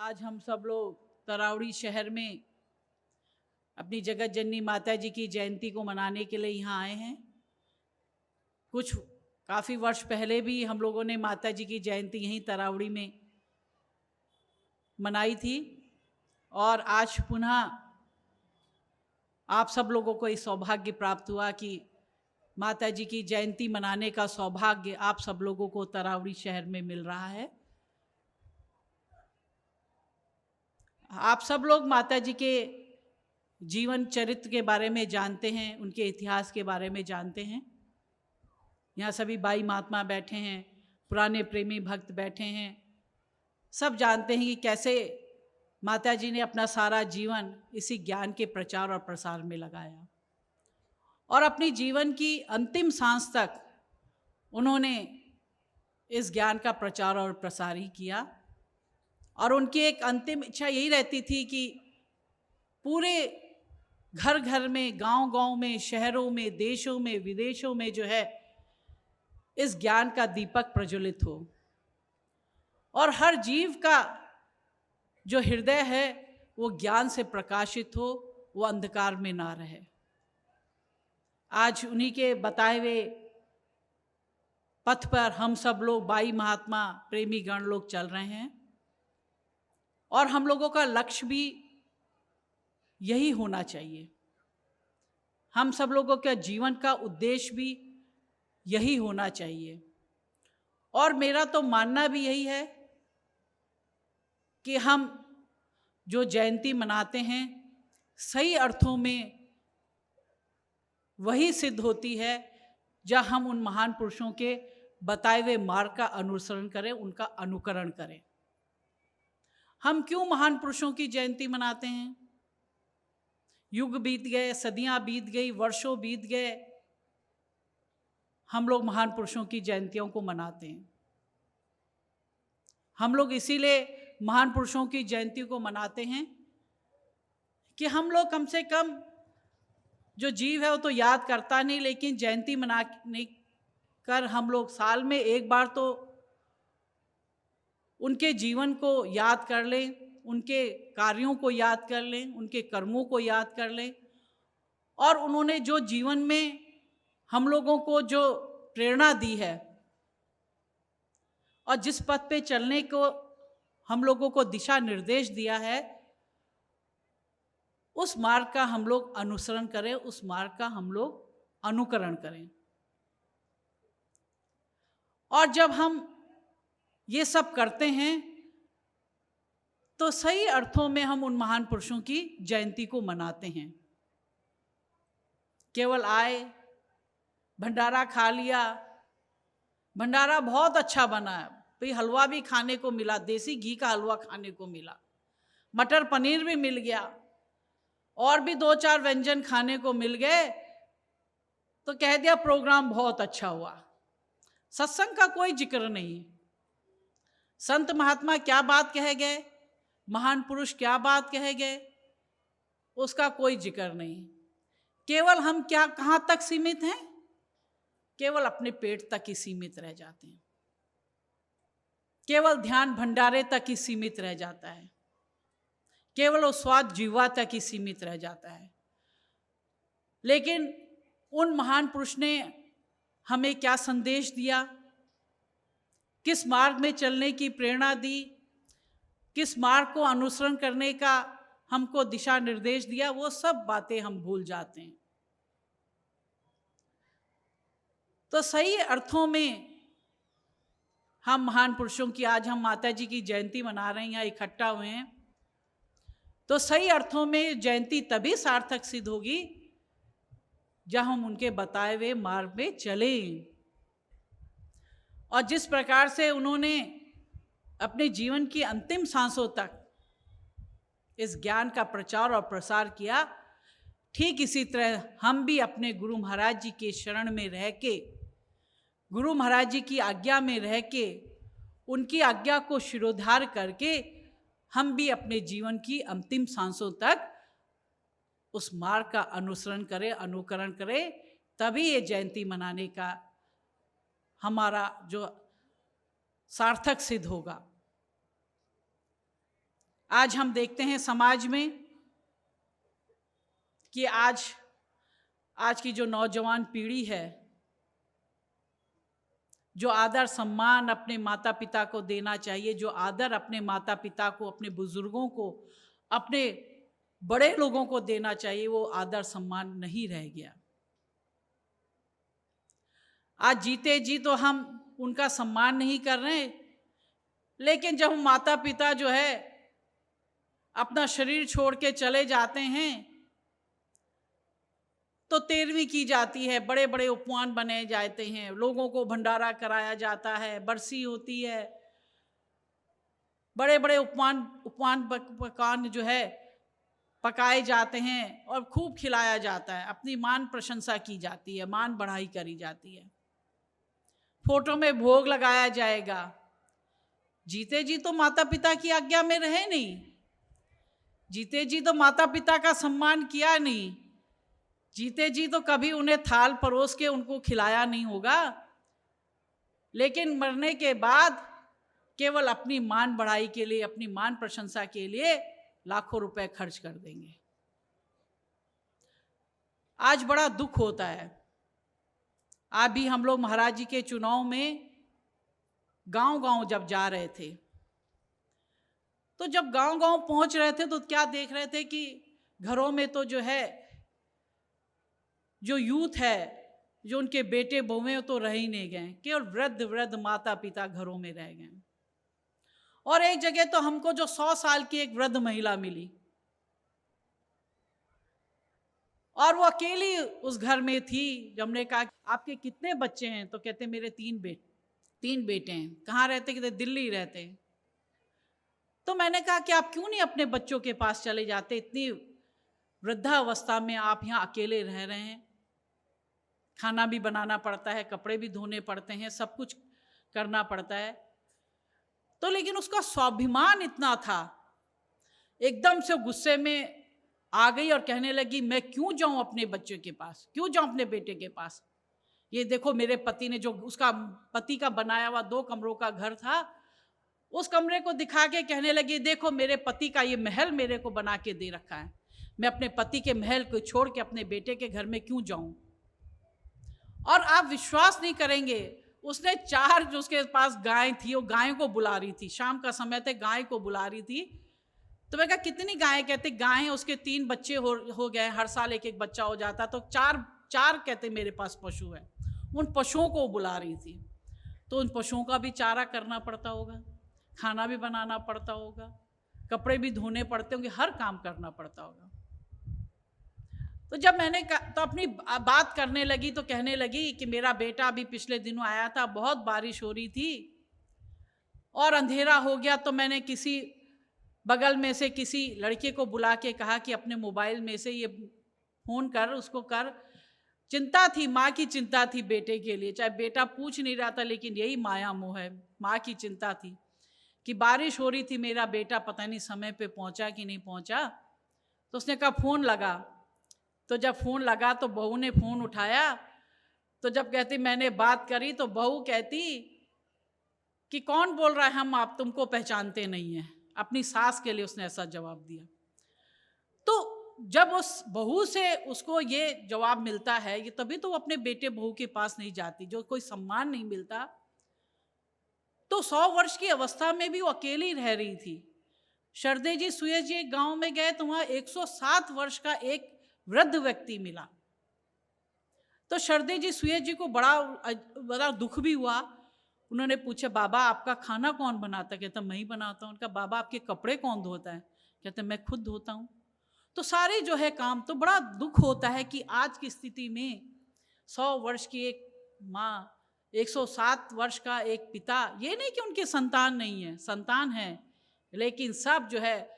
आज हम सब लोग तरावड़ी शहर में अपनी जगत जननी माता जी की जयंती को मनाने के लिए यहाँ आए हैं। कुछ काफ़ी वर्ष पहले भी हम लोगों ने माता जी की जयंती यहीं तरावड़ी में मनाई थी और आज पुनः आप सब लोगों को इस सौभाग्य प्राप्त हुआ कि माता जी की जयंती मनाने का सौभाग्य आप सब लोगों को तरावड़ी शहर में मिल रहा है। आप सब लोग माता जी के जीवन चरित्र के बारे में जानते हैं, उनके इतिहास के बारे में जानते हैं। यहाँ सभी बाई महात्मा बैठे हैं, पुराने प्रेमी भक्त बैठे हैं, सब जानते हैं कि कैसे माता जी ने अपना सारा जीवन इसी ज्ञान के प्रचार और प्रसार में लगाया और अपनी जीवन की अंतिम सांस तक उन्होंने इस ज्ञान का प्रचार और प्रसार ही किया। और उनकी एक अंतिम इच्छा यही रहती थी कि पूरे घर घर में, गांव गांव में, शहरों में, देशों में, विदेशों में जो है इस ज्ञान का दीपक प्रज्वलित हो और हर जीव का जो हृदय है वो ज्ञान से प्रकाशित हो, वो अंधकार में ना रहे। आज उन्हीं के बताए हुए पथ पर हम सब लोग बाई महात्मा प्रेमी गण लोग चल रहे हैं और हम लोगों का लक्ष्य भी यही होना चाहिए। हम सब लोगों के जीवन का उद्देश्य भी यही होना चाहिए और मेरा तो मानना भी यही है कि हम जो जयंती मनाते हैं सही अर्थों में वही सिद्ध होती है जब हम उन महान पुरुषों के बताए हुए मार्ग का अनुसरण करें, उनका अनुकरण करें। हम क्यों महान पुरुषों की जयंती मनाते हैं? युग बीत गए, सदियां बीत गई, वर्षों बीत गए, हम लोग महान पुरुषों की जयंतियों को मनाते हैं। हम लोग इसीलिए महान पुरुषों की जयंती को मनाते हैं कि हम लोग कम से कम, जो जीव है वो तो याद करता नहीं, लेकिन जयंती मनाने कर हम लोग साल में एक बार तो उनके जीवन को याद कर लें, उनके कार्यों को याद कर लें, उनके कर्मों को याद कर लें और उन्होंने जो जीवन में हम लोगों को जो प्रेरणा दी है और जिस पथ पे चलने को हम लोगों को दिशा निर्देश दिया है, उस मार्ग का हम लोग अनुसरण करें, उस मार्ग का हम लोग अनुकरण करें। और जब हम ये सब करते हैं तो सही अर्थों में हम उन महान पुरुषों की जयंती को मनाते हैं। केवल आए, भंडारा खा लिया, भंडारा बहुत अच्छा बना है भाई, हलवा भी खाने को मिला, देसी घी का हलवा खाने को मिला, मटर पनीर भी मिल गया और भी 2-4 व्यंजन खाने को मिल गए, तो कह दिया प्रोग्राम बहुत अच्छा हुआ। सत्संग का कोई जिक्र नहीं, संत महात्मा क्या बात कह गए, महान पुरुष क्या बात कह गए, उसका कोई जिक्र नहीं। केवल हम क्या, कहाँ तक सीमित हैं? केवल अपने पेट तक ही सीमित रह जाते हैं, केवल ध्यान भंडारे तक ही सीमित रह जाता है, केवल वो स्वाद जीवा तक ही सीमित रह जाता है। लेकिन उन महान पुरुष ने हमें क्या संदेश दिया, किस मार्ग में चलने की प्रेरणा दी, किस मार्ग को अनुसरण करने का हमको दिशा निर्देश दिया, वो सब बातें हम भूल जाते हैं। तो सही अर्थों में हम महान पुरुषों की, आज हम माता जी की जयंती मना रहे हैं, यहाँ इकट्ठा हुए हैं, तो सही अर्थों में जयंती तभी सार्थक सिद्ध होगी जब हम उनके बताए हुए मार्ग में चलें। और जिस प्रकार से उन्होंने अपने जीवन की अंतिम सांसों तक इस ज्ञान का प्रचार और प्रसार किया, ठीक इसी तरह हम भी अपने गुरु महाराज जी के शरण में रह के, गुरु महाराज जी की आज्ञा में रह के, उनकी आज्ञा को शिरोधार्य करके हम भी अपने जीवन की अंतिम सांसों तक उस मार्ग का अनुसरण करें, अनुकरण करें, तभी ये जयंती मनाने का हमारा जो सार्थक सिद्ध होगा। आज हम देखते हैं समाज में कि आज की जो नौजवान पीढ़ी है, जो आदर सम्मान अपने माता पिता को देना चाहिए, जो आदर अपने माता पिता को, अपने बुजुर्गों को, अपने बड़े लोगों को देना चाहिए, वो आदर सम्मान नहीं रह गया। आज जीते जी तो हम उनका सम्मान नहीं कर रहे, लेकिन जब माता पिता जो है अपना शरीर छोड़ के चले जाते हैं तो तेरहवीं की जाती है, बड़े बड़े उपमान बने जाते हैं, लोगों को भंडारा कराया जाता है, बरसी होती है, बड़े बड़े उपमान पकवान जो है पकाए जाते हैं और खूब खिलाया जाता है, अपनी मान प्रशंसा की जाती है, मान बढ़ाई करी जाती है, फोटो में भोग लगाया जाएगा। जीते जी तो माता पिता की आज्ञा में रहे नहीं, जीते जी तो माता पिता का सम्मान किया नहीं, जीते जी तो कभी उन्हें थाल परोस के उनको खिलाया नहीं होगा, लेकिन मरने के बाद केवल अपनी मान बढ़ाई के लिए, अपनी मान प्रशंसा के लिए लाखों रुपए खर्च कर देंगे। आज बड़ा दुख होता है। अभी हम लोग महाराज जी के चुनाव में गांव गांव जब जा रहे थे, तो जब गांव गांव पहुंच रहे थे तो क्या देख रहे थे कि घरों में तो जो है, जो यूथ है, जो उनके बेटे बहुएं तो रह ही नहीं गए, केवल वृद्ध वृद्ध माता पिता घरों में रह गए। और एक जगह तो हमको जो 100 साल की एक वृद्ध महिला मिली और वो अकेली उस घर में थी। जब हमने कहा आपके कितने बच्चे हैं, तो कहते मेरे 3 बेटे हैं। कहाँ रहते? कहते दिल्ली रहते हैं। तो मैंने कहा कि आप क्यों नहीं अपने बच्चों के पास चले जाते, इतनी वृद्धावस्था में आप यहाँ अकेले रह रहे हैं, खाना भी बनाना पड़ता है, कपड़े भी धोने पड़ते हैं, सब कुछ करना पड़ता है। तो लेकिन उसका स्वाभिमान इतना था, एकदम से गुस्से में आ गई और कहने लगी मैं क्यों जाऊं अपने बच्चे के पास, क्यों जाऊं अपने बेटे के पास। ये देखो मेरे पति ने, जो उसका पति का बनाया हुआ 2 कमरों का घर था, उस कमरे को दिखा के कहने लगी देखो मेरे पति का ये महल मेरे को बना के दे रखा है, मैं अपने पति के महल को छोड़ के अपने बेटे के घर में क्यों जाऊं। और आप विश्वास नहीं करेंगे, उसने 4 जो उसके पास गाय थी, वो गायों को बुला रही थी, शाम का समय थे, गाय को बुला रही थी। तो मैं कहा कितनी गायें? कहते गायें उसके 3 बच्चे हो गए, हर साल एक एक बच्चा हो जाता, तो 4 कहते मेरे पास पशु है। उन पशुओं को बुला रही थी, तो उन पशुओं का भी चारा करना पड़ता होगा, खाना भी बनाना पड़ता होगा, कपड़े भी धोने पड़ते होंगे, हर काम करना पड़ता होगा। तो जब मैंने तो अपनी बात करने लगी तो कहने लगी कि मेरा बेटा अभी पिछले दिनों आया था, बहुत बारिश हो रही थी और अंधेरा हो गया, तो मैंने किसी बगल में से किसी लड़के को बुला के कहा कि अपने मोबाइल में से ये फ़ोन कर, उसको कर। चिंता थी, माँ की चिंता थी बेटे के लिए, चाहे बेटा पूछ नहीं रहा था, लेकिन यही माया मोह है, माँ की चिंता थी कि बारिश हो रही थी, मेरा बेटा पता नहीं समय पे पहुँचा कि नहीं पहुँचा। तो उसने कहा फ़ोन लगा। तो जब फ़ोन लगा तो बहू ने फ़ोन उठाया, तो जब कहती मैंने बात करी तो बहू कहती कि कौन बोल रहा है, हम आप तुमको पहचानते नहीं हैं। अपनी सास के लिए उसने ऐसा जवाब दिया। तो जब उस बहू से उसको ये जवाब मिलता है, ये तभी तो वो अपने बेटे बहू के पास नहीं जाती, जो कोई सम्मान नहीं मिलता। तो 100 वर्ष की अवस्था में भी वो अकेली रह रही थी। शरदे जी सुयज जी गांव में गए तो वहां 107 वर्ष का एक वृद्ध व्यक्ति मिला। तो शरदे जी सुयज जी को बड़ा दुख भी हुआ। उन्होंने पूछा बाबा आपका खाना कौन बनाता है? कहता मैं ही बनाता हूँ। उनका बाबा आपके कपड़े कौन धोता है? कहते मैं खुद धोता हूँ। तो सारे जो है काम, तो बड़ा दुख होता है कि आज की स्थिति में 100 वर्ष की एक माँ, 107 वर्ष का एक पिता, ये नहीं कि उनके संतान नहीं है, संतान है, लेकिन सब जो है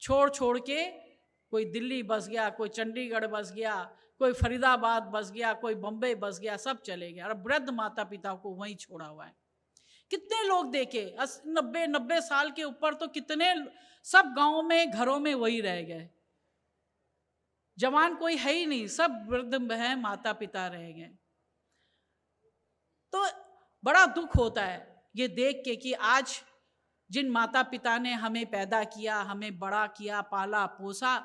छोड़ के, कोई दिल्ली बस गया, कोई चंडीगढ़ बस गया, कोई फरीदाबाद बस गया, कोई बम्बई बस गया, सब चले गए और वृद्ध माता पिता को वहीं छोड़ा हुआ है। कितने लोग देखे 90 साल के ऊपर, तो कितने सब गांव में घरों में वही रह गए, जवान कोई है ही नहीं, सब वृद्ध है, माता पिता रह गए। तो बड़ा दुख होता है ये देख के कि आज जिन माता पिता ने हमें पैदा किया, हमें बड़ा किया, पाला पोसा,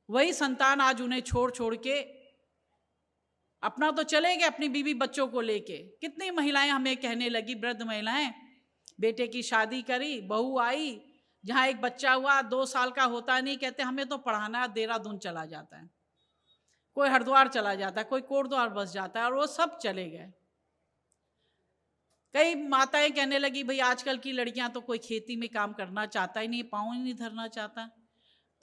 वही संतान आज उन्हें छोड़ छोड़ के अपना तो चले गए अपनी बीवी बच्चों को लेके। कितनी महिलाएं हमें कहने लगी, वृद्ध महिलाएं, बेटे की शादी करी, बहू आई, जहाँ एक बच्चा हुआ 2 साल का होता नहीं, कहते हमें तो पढ़ाना, देहरादून चला जाता है, कोई हरिद्वार चला जाता है, कोई कोटद्वार बस जाता है, और वो सब चले गए। कई माताएं कहने लगी, भाई आजकल की लड़कियां तो कोई खेती में काम करना चाहता ही नहीं, पाँव ही नहीं धरना चाहता,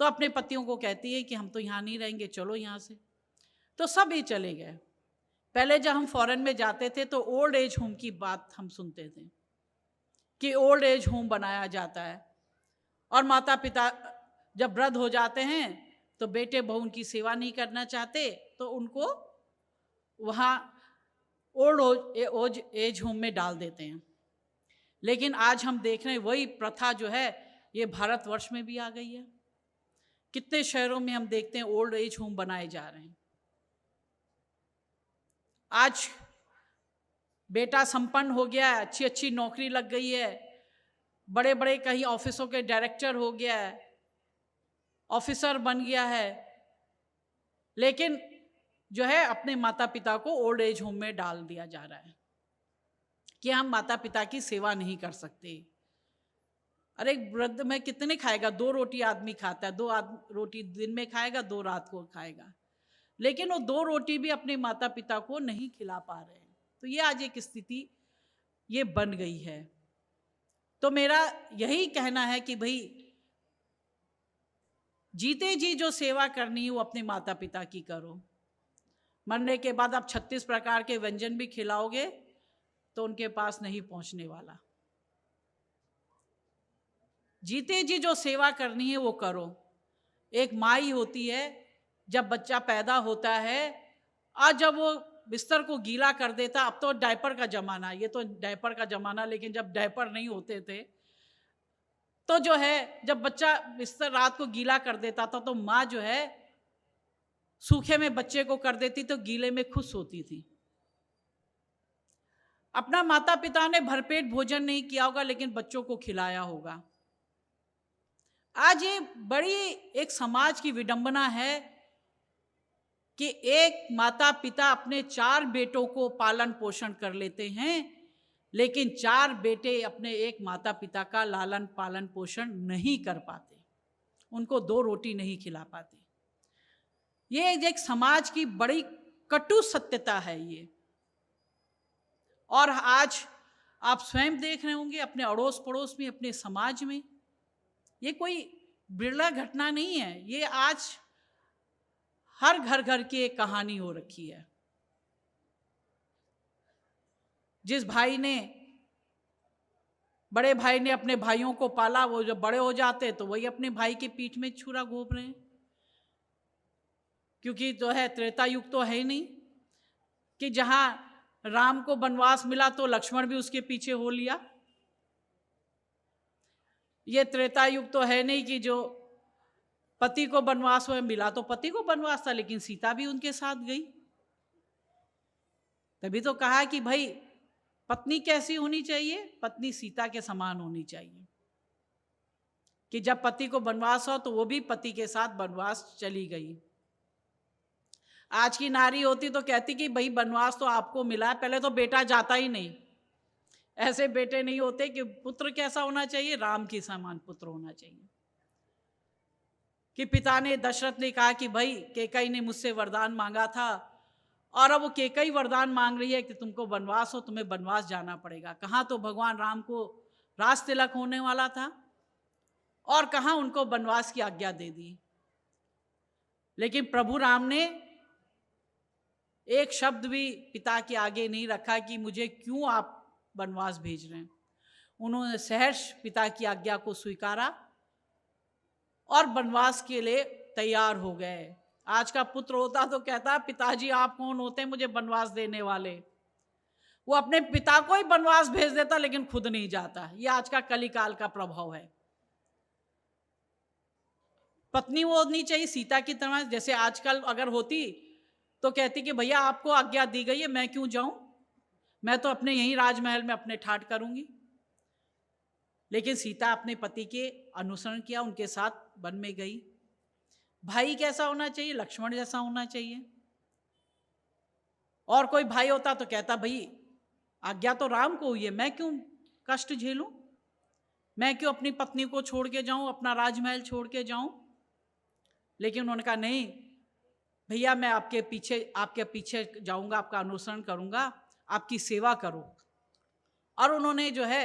तो अपने पतियों को कहती है कि हम तो यहाँ नहीं रहेंगे, चलो यहाँ से। तो सब ही चले गए। पहले जब हम फॉरेन में जाते थे तो ओल्ड एज होम की बात हम सुनते थे कि ओल्ड एज होम बनाया जाता है, और माता पिता जब वृद्ध हो जाते हैं तो बेटे बहू उनकी सेवा नहीं करना चाहते, तो उनको वहाँ ओल्ड एज होम में डाल देते हैं। लेकिन आज हम देख रहे हैं वही प्रथा जो है ये भारतवर्ष में भी आ गई है। कितने शहरों में हम देखते हैं ओल्ड एज होम बनाए जा रहे हैं। आज बेटा संपन्न हो गया है, अच्छी अच्छी नौकरी लग गई है, बड़े बड़े कहीं ऑफिसों के डायरेक्टर हो गया है, ऑफिसर बन गया है, लेकिन जो है अपने माता पिता को ओल्ड एज होम में डाल दिया जा रहा है कि हम माता पिता की सेवा नहीं कर सकते। अरे वृद्ध में कितने खाएगा? 2 रोटी आदमी खाता है, 2 रोटी दिन में खाएगा, 2 रात को खाएगा, लेकिन वो 2 रोटी भी अपने माता पिता को नहीं खिला पा रहे हैं। तो ये आज एक स्थिति ये बन गई है। तो मेरा यही कहना है कि भाई जीते जी जो सेवा करनी है वो अपने माता पिता की करो। मरने के बाद आप 36 प्रकार के व्यंजन भी खिलाओगे तो उनके पास नहीं पहुंचने वाला। जीते जी जो सेवा करनी है वो करो। एक माँ ही होती है, जब बच्चा पैदा होता है, आज जब वो बिस्तर को गीला कर देता, अब तो डायपर का ज़माना, ये तो डायपर का ज़माना, लेकिन जब डायपर नहीं होते थे तो जो है जब बच्चा बिस्तर रात को गीला कर देता था तो माँ जो है सूखे में बच्चे को कर देती तो गीले में खुश होती थी। अपना माता पिता ने भरपेट भोजन नहीं किया होगा लेकिन बच्चों को खिलाया होगा। आज ये बड़ी एक समाज की विडंबना है कि एक माता पिता अपने 4 बेटों को पालन पोषण कर लेते हैं, लेकिन 4 बेटे अपने एक माता पिता का लालन पालन पोषण नहीं कर पाते, उनको 2 रोटी नहीं खिला पाते। ये एक समाज की बड़ी कटु सत्यता है ये। और आज आप स्वयं देख रहे होंगे अपने अड़ोस पड़ोस में, अपने समाज में, ये कोई बिरला घटना नहीं है, ये आज हर घर घर की एक कहानी हो रखी है। जिस भाई ने, बड़े भाई ने अपने भाइयों को पाला, वो जब बड़े हो जाते तो वही अपने भाई की पीठ में छुरा घोंप रहे हैं, क्योंकि तो है त्रेता युग तो है ही नहीं कि जहां राम को वनवास मिला तो लक्ष्मण भी उसके पीछे हो लिया। ये त्रेता युग तो है नहीं कि जो पति को वनवास में मिला तो पति को वनवास था, लेकिन सीता भी उनके साथ गई। तभी तो कहा कि भाई पत्नी कैसी होनी चाहिए? पत्नी सीता के समान होनी चाहिए, कि जब पति को वनवास हो तो वो भी पति के साथ वनवास चली गई। आज की नारी होती तो कहती कि भाई वनवास तो आपको मिला है, पहले तो बेटा जाता ही नहीं। ऐसे बेटे नहीं होते कि पुत्र कैसा होना चाहिए? राम के समान पुत्र होना चाहिए। कि पिता ने, दशरथ ने कहा कि भाई कैकेयी ने मुझसे वरदान मांगा था और अब वो कैकेयी वरदान मांग रही है कि तुमको वनवास हो, तुम्हें वनवास जाना पड़ेगा। कहाँ तो भगवान राम को राज तिलक होने वाला था और कहाँ उनको वनवास की आज्ञा दे दी। लेकिन प्रभु राम ने एक शब्द भी पिता के आगे नहीं रखा कि मुझे क्यों आप वनवास भेज रहे हैं। उन्होंने सहर्ष पिता की आज्ञा को स्वीकारा और वनवास के लिए तैयार हो गए। आज का पुत्र होता तो कहता पिताजी आप कौन होते हैं मुझे वनवास देने वाले। वो अपने पिता को ही वनवास भेज देता लेकिन खुद नहीं जाता। ये आज का कलिकाल का प्रभाव है। पत्नी वो होनी चाहिए सीता की तरह, जैसे आजकल अगर होती तो कहती कि भैया आपको आज्ञा दी गई है, मैं क्यों जाऊं, मैं तो अपने यहीं राजमहल में अपने ठाठ करूंगी। लेकिन सीता अपने पति के अनुसरण किया, उनके साथ वन में गई। भाई कैसा होना चाहिए? लक्ष्मण जैसा होना चाहिए। और कोई भाई होता तो कहता भाई आज्ञा तो राम को हुई है, मैं क्यों कष्ट झेलूं, मैं क्यों अपनी पत्नी को छोड़ के जाऊं, अपना राजमहल छोड़ के जाऊं। लेकिन उन्होंने कहा नहीं भैया, मैं आपके पीछे जाऊंगा, आपका अनुसरण करूंगा, आपकी सेवा करूं। और उन्होंने जो है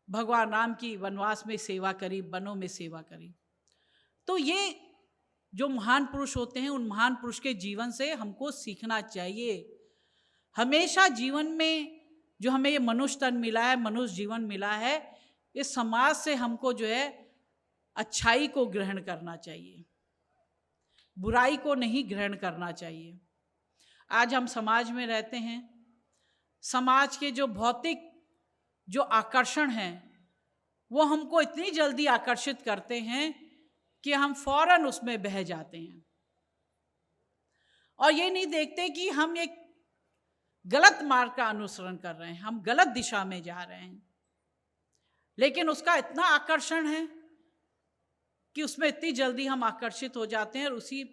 भगवान राम की वनवास में सेवा करी, वनों में सेवा करी। तो ये जो महान पुरुष होते हैं, उन महान पुरुष के जीवन से हमको सीखना चाहिए। हमेशा जीवन में जो हमें ये मनुष्य तन मिला है, मनुष्य जीवन मिला है, इस समाज से हमको जो है अच्छाई को ग्रहण करना चाहिए, बुराई को नहीं ग्रहण करना चाहिए। आज हम समाज में रहते हैं, समाज के जो भौतिक जो आकर्षण हैं वो हमको इतनी जल्दी आकर्षित करते हैं कि हम फौरन उसमें बह जाते हैं और ये नहीं देखते कि हम एक गलत मार्ग का अनुसरण कर रहे हैं, हम गलत दिशा में जा रहे हैं। लेकिन उसका इतना आकर्षण है कि उसमें इतनी जल्दी हम आकर्षित हो जाते हैं और उसी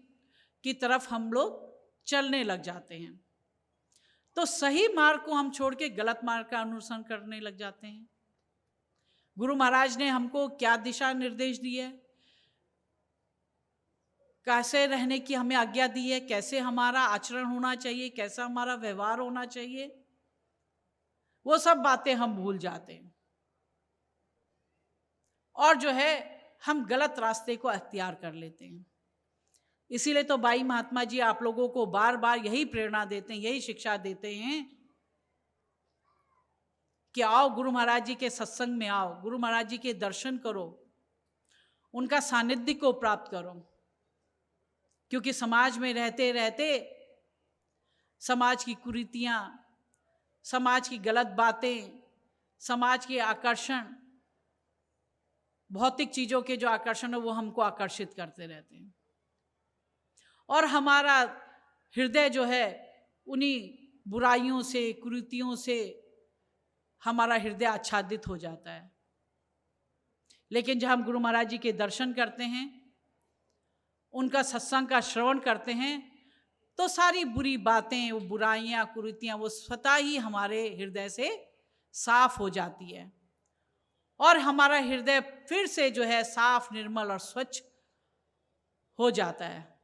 की तरफ हम लोग चलने लग जाते हैं। तो सही मार्ग को हम छोड़ के गलत मार्ग का अनुसरण करने लग जाते हैं। गुरु महाराज ने हमको क्या दिशा निर्देश दिए, कैसे रहने की हमें आज्ञा दी है, कैसे हमारा आचरण होना चाहिए, कैसा हमारा व्यवहार होना चाहिए, वो सब बातें हम भूल जाते हैं और जो है हम गलत रास्ते को अख्तियार कर लेते हैं। इसीलिए तो बाई महात्मा जी आप लोगों को बार बार यही प्रेरणा देते हैं, यही शिक्षा देते हैं कि आओ गुरु महाराज जी के सत्संग में आओ, गुरु महाराज जी के दर्शन करो, उनका सानिध्य को प्राप्त करो। क्योंकि समाज में रहते रहते समाज की कुरीतियां, समाज की गलत बातें, समाज के आकर्षण, भौतिक चीजों के जो आकर्षण है वो हमको आकर्षित करते रहते हैं और हमारा हृदय जो है उन्हीं बुराइयों से, कुरीतियों से हमारा हृदय आच्छादित हो जाता है। लेकिन जब हम गुरु महाराज जी के दर्शन करते हैं, उनका सत्संग का श्रवण करते हैं, तो सारी बुरी बातें, वो बुराइयां, कुरीतियां, वो स्वतः ही हमारे हृदय से साफ हो जाती है और हमारा हृदय फिर से जो है साफ, निर्मल और स्वच्छ हो जाता है।